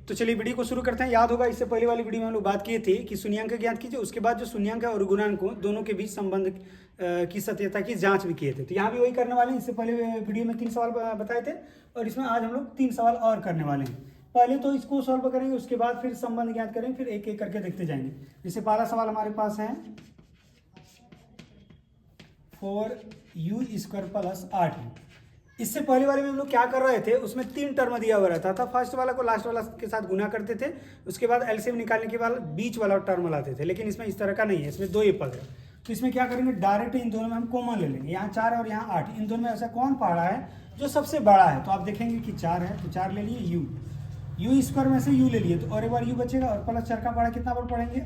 तो चलिए वीडियो को शुरू करते हैं। याद होगा इससे पहले वाली वीडियो में हम लोग बात किए थे कि शून्यांक ज्ञात कीजिए, उसके बाद जो शून्यांक और गुणांकों दोनों के बीच संबंध की सत्यता की जांच भी किए थे। तो यहाँ भी वही करने वाले हैं। इससे पहले वीडियो में 3 सवाल बताए थे और इसमें आज हम लोग 3 सवाल और करने वाले हैं। पहले तो इसको सॉल्व करेंगे, उसके बाद फिर संबंध ज्ञात करेंगे, फिर एक एक करके देखते जाएंगे। जैसे पहला सवाल हमारे पास है 4u² प्लस 8u। इससे पहले वाले में हम लोग क्या कर रहे थे, उसमें 3 टर्म दिया हुआ रहता था। फर्स्ट वाला को लास्ट वाला के साथ गुना करते थे, उसके बाद एलसीएम निकालने के बाद बीच वाला टर्म लाते थे। लेकिन इसमें इस तरह का नहीं है, इसमें 2 ही पद है। तो इसमें क्या करेंगे, डायरेक्ट इन दोनों में हम कॉमन ले लेंगे। यहाँ 4 है और यहाँ 8, इन दोनों में ऐसा कौन पहाड़ा है जो सबसे बड़ा है। तो आप देखेंगे कि 4 है तो 4 ले लिए, u² में से u ले लिए, तो और एक बार u बचेगा और प्लस 4 का पहाड़ा कितना बार पढ़ेंगे,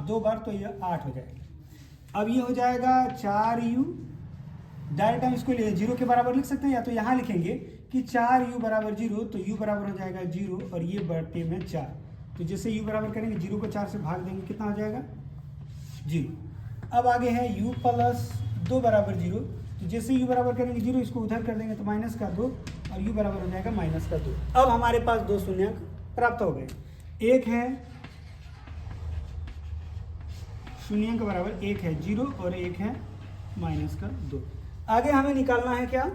2 बार, तो ये 8 हो जाएगा। अब ये हो जाएगा 4u, डायरेक्ट हम इसको ले 0 के बराबर लिख सकते हैं, या तो यहाँ लिखेंगे कि 4u बराबर 0, तो u बराबर हो जाएगा 0 और ये बटे में 4। तो जैसे u बराबर करेंगे 0 को 4 से भाग देंगे, कितना हो जाएगा 0। अब आगे है u प्लस 2 बराबर 0, तो जैसे u बराबर करेंगे 0, इसको उधर कर देंगे तो माइनस का 2 और u बराबर हो जाएगा माइनस का 2। अब हमारे पास 2 शून्यांक प्राप्त हो गए। एक है शून्यांक बराबर, एक है 0 और एक है माइनस का 2। आगे हमें निकालना है क्या,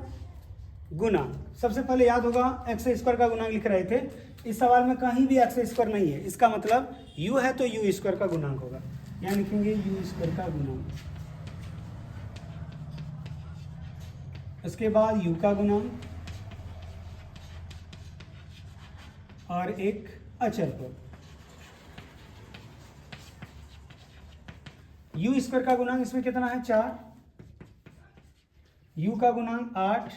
गुना। सबसे पहले याद होगा x² का गुणांक लिख रहे थे। इस सवाल में कहीं भी x² नहीं है, इसका मतलब u है तो u² का गुणांक होगा। यहाँ लिखेंगे u² का गुणांक, उसके बाद u का गुणांक और एक अचर पद। u² का गुणांक इसमें कितना है 4, u का गुणांक 8,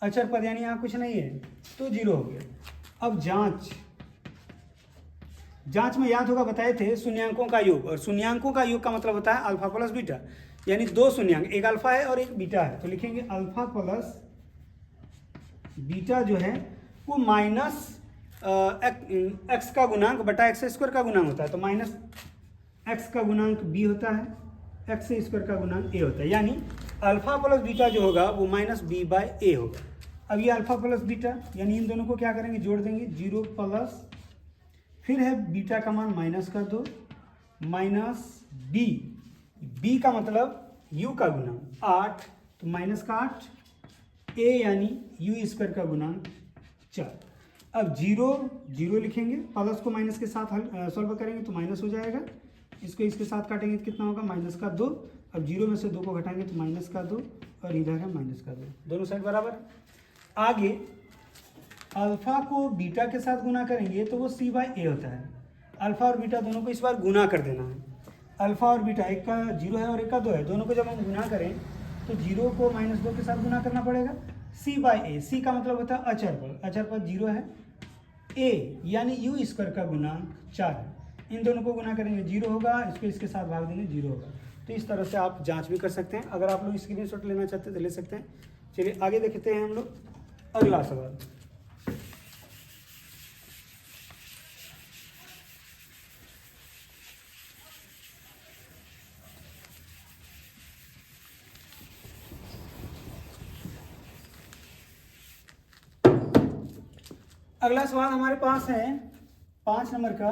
अचर पद यानी यहाँ कुछ नहीं है तो 0 हो गया। अब जांच में याद होगा बताए थे शून्यांकों का योग, और शून्यांकों का योग का मतलब होता है अल्फा प्लस बीटा, यानी 2 शून्यांक, एक अल्फा है और एक बीटा है। तो लिखेंगे अल्फा प्लस बीटा जो है वो माइनस एक्स का गुणांक बटा x² का गुणांक होता है। तो माइनस एक्स का गुणांक b होता है, x² का गुणांक a होता है, यानी अल्फा प्लस बीटा जो होगा वो माइनस b/a होगा। अब ये अल्फा प्लस बीटा, यानी इन दोनों को क्या करेंगे, जोड़ देंगे, 0 प्लस, फिर है बीटा का मान माइनस का 2 माइनस b का मतलब u का गुणांक 8, तो माइनस का 8, a यानी u² का गुणांक 4। अब 0 लिखेंगे, प्लस को माइनस के साथ सॉल्व करेंगे तो माइनस हो जाएगा, इसको इसके साथ काटेंगे तो कितना होगा, माइनस का 2। अब 0 में से 2 को घटाएंगे तो माइनस का 2 और इधर है माइनस का 2, दोनों साइड बराबर। आगे अल्फा को बीटा के साथ गुना करेंगे तो वो c/a होता है। अल्फा और बीटा दोनों को इस बार गुना कर देना है। अल्फा और बीटा, एक का 0 है और एक का 2 है, दोनों को जब हम गुना करें तो 0 को -2 के साथ गुना करना पड़ेगा। c/a, c का मतलब होता है अचर पद, अचर पद 0 है, a यानी u² का गुणांक 4 है। इन दोनों को गुना करेंगे 0 होगा, इसको इसके साथ भाग देंगे 0 होगा। तो इस तरह से आप जांच भी कर सकते हैं। अगर आप लोग स्क्रीनशॉट लेना चाहते हैं तो ले सकते हैं। चलिए आगे देखते हैं हम लोग अगला सवाल। अगला सवाल हमारे पास है 5 नंबर का,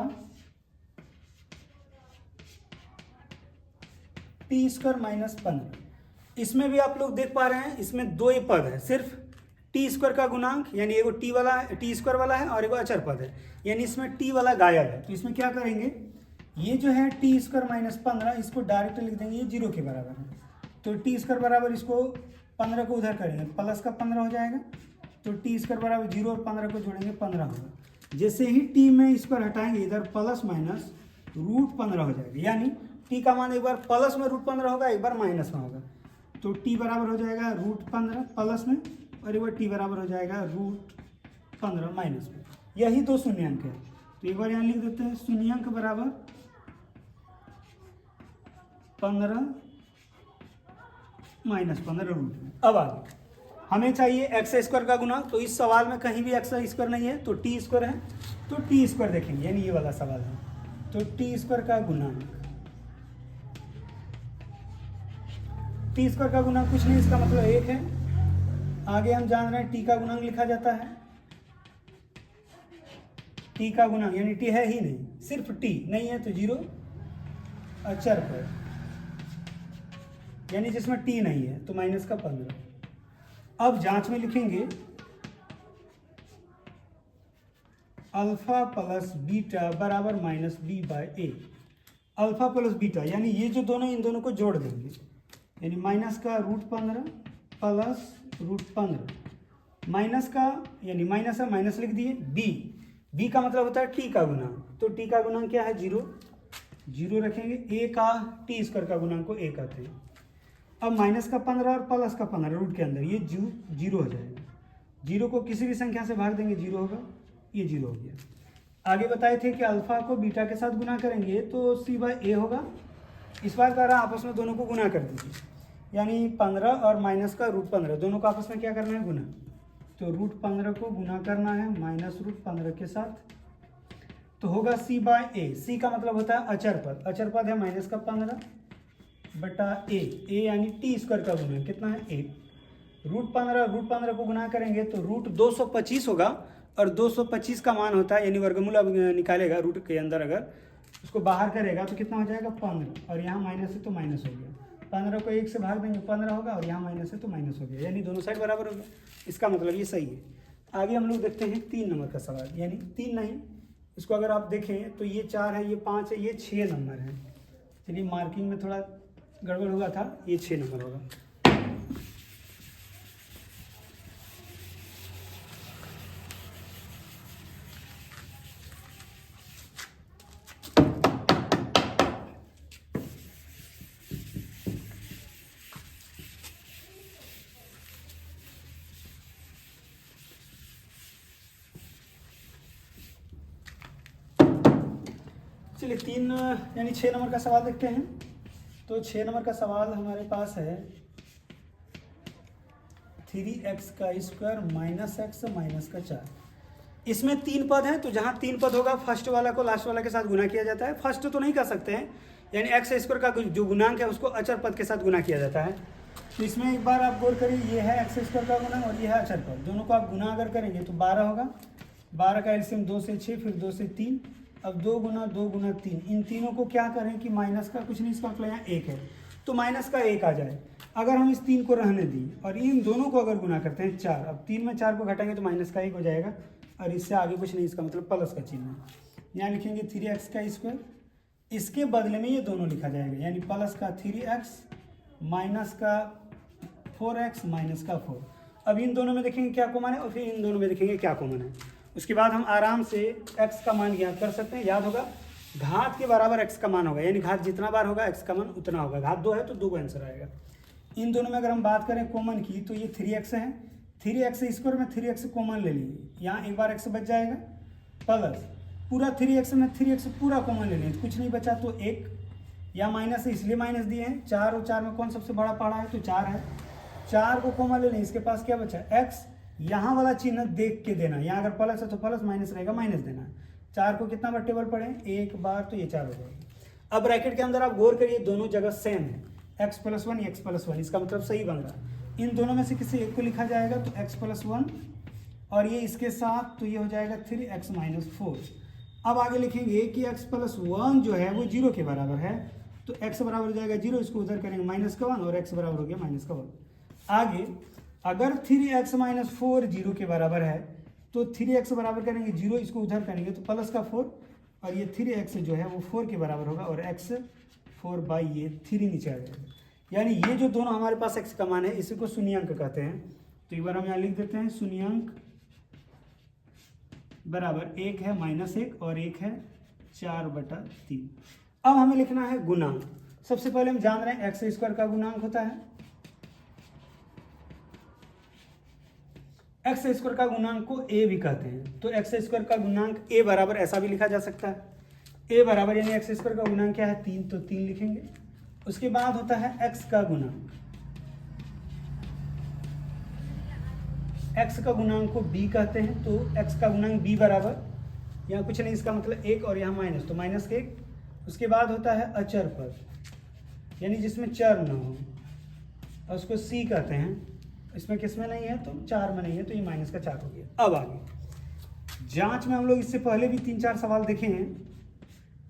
t² माइनस 15। इसमें भी आप लोग देख पा रहे हैं, इसमें 2 ही पद है, सिर्फ t² का गुणांक, यानी एगो t² वाला है और एगो अचर पद है, यानी इसमें t वाला गायब है। तो इसमें क्या करेंगे, ये जो है t² माइनस 15, इसको डायरेक्ट लिख देंगे, ये 0 के बराबर है। तो t² बराबर, इसको 15 को उधर करेंगे, प्लस का 15 हो जाएगा, तो t² बराबर 0 और 15 को जोड़ेंगे 15 होगा। जैसे ही t में इस पर हटाएंगे, इधर प्लस माइनस √15 हो जाएगा, यानी t का मान एक बार प्लस में √15 होगा, एक बार माइनस में होगा। तो t बराबर हो जाएगा √15 प्लस में, और एक बार t बराबर हो जाएगा √15 माइनस में। यही 2 शून्यांक है, तो एक बार यहाँ लिख देते हैं, शून्यांक बराबर 15 माइनस 15 रूट में। अब आगे हमें चाहिए x² का गुणांक, तो इस सवाल में कहीं भी x² नहीं है तो t² है, तो t² देखेंगे, यानी ये वाला सवाल है। तो t² का गुणांक, t² का गुणांक कुछ नहीं, इसका मतलब 1 है। आगे हम जान रहे हैं t का गुणांक लिखा जाता है टी का गुणांक, यानी टी है ही नहीं, सिर्फ टी नहीं है तो 0 अचर पर, यानी जिसमें टी नहीं है तो माइनस का 15। अब जांच में लिखेंगे अल्फा प्लस बीटा बराबर माइनस बी बाय ए। अल्फा प्लस बीटा यानी ये जो दोनों, इन दोनों को जोड़ देंगे, यानी माइनस का √15 प्लस √15 माइनस का, यानी माइनस है माइनस लिख दिए। बी का मतलब होता है टी का गुणांक, तो टी का गुणांक क्या है 0 रखेंगे। ए का टी स्क्वायर का गुणांक को ए कहते हैं। अब माइनस का 15 और प्लस का 15 रूट के अंदर, ये 0 हो जाएगा। 0 को किसी भी संख्या से भाग देंगे 0 होगा, ये 0 हो गया। आगे बताए थे कि अल्फा को बीटा के साथ गुना करेंगे तो सी बाय ए होगा। इस बार कह रहा आपस में दोनों को गुना कर दीजिए, यानी 15 और माइनस का √15 दोनों को आपस में क्या करना है गुना, तो √15 को गुना करना है माइनस √15 के साथ, तो होगा सी बाय ए। सी का मतलब होता है अचर पद, अचर पद है माइनस का 15 बटा ए यानी टी स्क्वायर का गुना कितना है 1। √15 को गुना करेंगे तो √225 होगा, और 225 का मान होता है, यानी वर्गमूल अब निकालेगा रूट के अंदर, अगर उसको बाहर करेगा तो कितना हो जाएगा 15, और यहाँ माइनस है तो माइनस हो गया। 15 को 1 से भाग देंगे 15 होगा, और यहाँ माइनस है तो माइनस हो गया, यानी दोनों साइड बराबर हो गया। इसका मतलब ये सही है। आगे हम लोग देखते हैं 3 नंबर का सवाल, यानी 3 नहीं, इसको अगर आप देखें तो ये 4 है, ये 5 है, ये 6 नंबर है। चलिए मार्किंग में थोड़ा गड़बड़ हुआ था, ये 6 नंबर होगा। चलिए 3 यानी 6 नंबर का सवाल देखते हैं। तो 6 नंबर का सवाल हमारे पास है 3x का स्क्वायर माइनस x माइनस का 4। इसमें 3 पद हैं, तो जहाँ 3 पद होगा फर्स्ट वाला को लास्ट वाला के साथ गुना किया जाता है। फर्स्ट तो नहीं कर सकते हैं, यानी एक्स स्क्वायर का जो गुणांक है उसको अचर पद के साथ गुना किया जाता है। तो इसमें एक बार आप गौर करिए, ये है एक्स स्क्वायर का गुणांक और ये है अचर पद, दोनों को आप गुना अगर करेंगे तो 12 होगा। 12 का एलसीएम 2 से 6 फिर 2 से 3, अब 2 गुना 3, इन तीनों को क्या करें कि माइनस का कुछ नहीं, इसका मतलब यहाँ 1 है तो माइनस का 1 आ जाए। अगर हम इस 3 को रहने दी और इन दोनों को अगर गुना करते हैं 4, अब 3 में 4 को घटाएंगे तो माइनस का 1 हो जाएगा, और इससे आगे कुछ नहीं, इसका मतलब प्लस का चिन्ह। यहाँ लिखेंगे 3x का स्क्वायर, इसके बदले में ये दोनों लिखा जाएगा, यानी प्लस का 3x माइनस का 4x माइनस का 4। अब इन दोनों में देखेंगे क्या कॉमन है और फिर इन दोनों में देखेंगे क्या कॉमन है। उसके बाद हम आराम से x का मान ज्ञात कर सकते हैं। याद होगा घात के बराबर x का मान होगा, यानी घात जितना बार होगा x का मान उतना होगा। घात 2 है तो 2 का आंसर आएगा। इन दोनों में अगर हम बात करें कॉमन की तो ये 3x है, 3x स्क्वायर में 3x कॉमन ले लीजिए, यहाँ एक बार x बच जाएगा, प्लस पूरा 3x में 3x पूरा कॉमन ले लीजिए, कुछ नहीं बचा तो 1, या माइनस है इसलिए माइनस दिए हैं। 4 और 4 में कौन सबसे बड़ा पड़ा है तो 4 है, 4 को कॉमन ले लें, इसके पास क्या बचा x, यहाँ वाला चिन्ह देख के देना, यहाँ अगर प्लस है तो प्लस, माइनस रहेगा माइनस देना। 4 को कितना बार टेबल पढ़े, एक बार, तो ये 4 हो जाएगा। अब ब्रैकेट के अंदर आप गौर करिए, दोनों जगह सेम है, x + 1 x + 1, इसका मतलब सही बन रहा। इन दोनों में से किसी एक को लिखा जाएगा तो x + 1, और ये इसके साथ तो ये हो जाएगा 3x - 4। अब आगे लिखेंगे कि x + 1 जो है वो 0 के बराबर है, तो x बराबर हो जाएगा 0, इसको उधर करेंगे -1 और x बराबर हो गया -1। आगे अगर 3x - 4 0 के बराबर है तो 3x बराबर करेंगे 0, इसको उधर करेंगे तो +4, और ये 3x जो है वो 4 के बराबर होगा, और x 4 ये 3 नीचे आ जाएगा। यानी ये जो दोनों हमारे पास x का मान है इसी को शून्यांक कहते हैं। तो एक बार हम यहाँ लिख देते हैं, शून्यांक बराबर 1 है -1 और 1 है 4/3। अब हमें लिखना है गुणांक। सबसे पहले हम जान रहे हैं एक्स स्क्वायर का गुणांक होता है, एक्स स्क्वायर का गुणांक को a भी कहते हैं। तो एक्स स्क्वायर का गुणांक a बराबर ऐसा भी लिखा जा सकता है, a बराबर यानी एक्स स्क्वायर का गुणांक क्या है 3, तो 3 लिखेंगे। उसके बाद होता है x का गुणांक, x का गुणांक को b कहते हैं, तो x का गुणांक b बराबर, यहाँ कुछ नहीं, इसका मतलब 1 और यहाँ माइनस, तो -1। उसके बाद होता है अचर पद, यानी जिसमें चर न हो, और उसको c कहते हैं। इसमें किस में नहीं है तो 4 में नहीं है, तो ये -4 हो गया। अब आगे जांच में हम लोग इससे पहले भी 3-4 सवाल देखे हैं।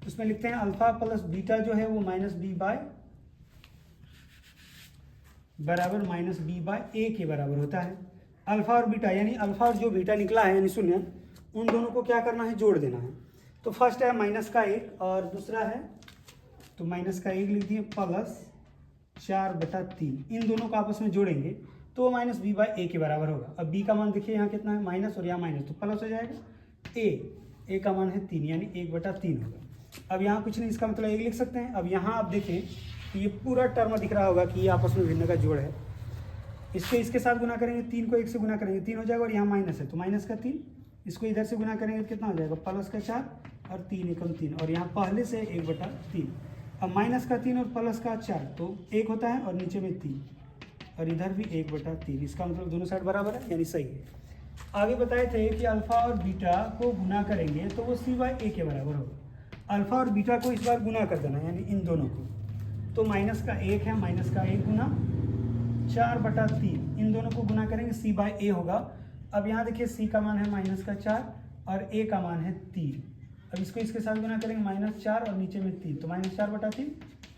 उसमें लिखते हैं अल्फा प्लस बीटा जो है वो माइनस बी बाय बराबर माइनस बी बाय ए के बराबर होता है। अल्फा और बीटा यानी अल्फा और जो बीटा निकला है यानी शून्य, उन दोनों को क्या करना है, जोड़ देना है। तो फर्स्ट है माइनस का 1 और दूसरा है तो माइनस का 1 लिख दिए प्लस 4/3, इन दोनों को आपस में जोड़ेंगे तो माइनस बी बाय ए के बराबर होगा। अब बी का मान देखिए यहाँ कितना है माइनस और यहाँ माइनस, तो प्लस हो जाएगा। ए का मान है 3 यानी 1/3 होगा। अब यहाँ कुछ नहीं, इसका मतलब 1 लिख सकते हैं। अब यहाँ आप देखें तो ये पूरा टर्म दिख रहा होगा कि ये आपस में भिन्न का जोड़ है। इसके साथ गुना करेंगे, 3 को 1 से गुना करेंगे 3 हो जाएगा और यहाँ माइनस है तो माइनस का 3, इसको इधर से गुना करेंगे कितना हो जाएगा प्लस का 4 और 3 एकम 3 और यहाँ पहले से 1/3। अब माइनस का 3 और प्लस का 4 तो 1 होता है और नीचे में 3 और इधर भी 1/3, इसका मतलब दोनों साइड बराबर है यानी सही है। आगे बताए थे कि अल्फा और बीटा को गुना करेंगे तो वो सी बाय ए के बराबर होगा। अल्फा और बीटा को इस बार गुना कर देना यानी इन दोनों को, तो माइनस का 1 है, माइनस का 1 गुना 4/3, इन दोनों को गुना करेंगे सी बाय ए होगा। अब यहाँ देखिए सी का मान है माइनस का 4 और ए का मान है 3। अब इसको इसके साथ गुना करेंगे -4 और नीचे में 3 तो -4/3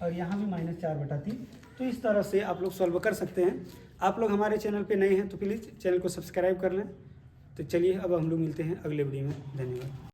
और यहाँ भी -4/3। तो इस तरह से आप लोग सॉल्व कर सकते हैं। आप लोग हमारे चैनल पे नए हैं तो प्लीज़ चैनल को सब्सक्राइब कर लें। तो चलिए अब हम लोग मिलते हैं अगले वीडियो में। धन्यवाद।